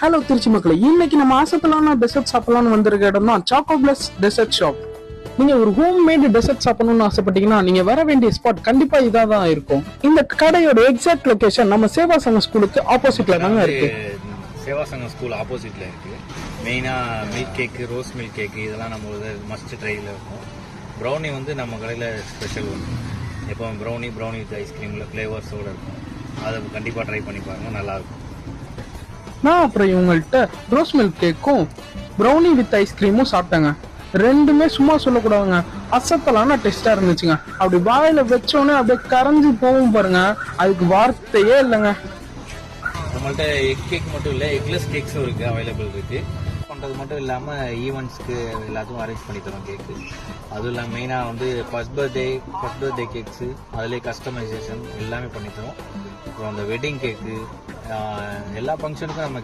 Hello Trichy மக்களே, இன்னைக்கு நம்ம ஆசைப்படலாம்னா டெசர்ட் சாப்பிடலாம்னு வந்திருக்க இடம் தான் சாக்கோ பிளஸ் டெசர்ட் ஷாப். நீங்க ஒரு ஹோம் மேட் டெசர்ட் சாப்பிடணும்னு ஆசைப்பட்டீங்கன்னா நீங்க வர வேண்டிய ஸ்பாட் கண்டிப்பா இதா தான் இருக்கும். இந்த கடையோட எக்ஸாக்ட் லொகேஷன் நம்ம சேவா சங்கம் ஸ்கூலுக்கு ஆப்போசிட்ல தாங்க இருக்கு. சேவா சங்கம் ஸ்கூல் ஆப்போசிட்ல இருக்கு. மெயினா மில்க் கேக்கு, ரோஸ் மில்க் கேக்கு இதெல்லாம் நம்ம மஸ்ட் ட்ரைல இருக்கும். ப்ரௌனி வந்து நம்ம கடையில் ஸ்பெஷல் ஒன்று. எப்போ ப்ரௌனி வித் ஐஸ்கிரீமில் ஃப்ளேவர்ஸோடு இருக்கும். அதை கண்டிப்பாக ட்ரை பண்ணி பாருங்கள், நல்லாயிருக்கும். நான் அப்புறம் இவங்கள்ட்ட ரோஸ் மில்க் கேக்கும் ப்ரௌனி வித் ஐஸ்கிரீமும் சாப்பிட்டேங்க. ரெண்டுமே சும்மா சொல்லக்கூடாதுங்க, அசத்தலான டேஸ்டா இருந்துச்சுங்க. அப்படி வாயில வச்சோன்னே அப்படியே கரைஞ்சி போகும் பாருங்க, அதுக்கு வார்த்தையே இல்லைங்க. நம்மள்ட்ட எக் கேக் மட்டும் இல்லை, எக்லெஸ் கேக்ஸும் இருக்குது, அவைலபிள் இருக்குது. பண்ணுறது மட்டும் இல்லாமல் ஈவெண்ட்ஸ்க்கு எல்லாத்துக்கும் அரேஞ்ச் பண்ணி தரோம் கேக்கு. அதுவும் இல்லாமல் மெயினாக வந்து ஃபர்ஸ்ட் பர்த்டே கேக்ஸு, அதுலேயே கஸ்டமைசேஷன் எல்லாமே பண்ணி தரோம். அப்புறம் அந்த வெட்டிங் கேக்கு, எல்லா ஃபங்க்ஷனுக்கும் நம்ம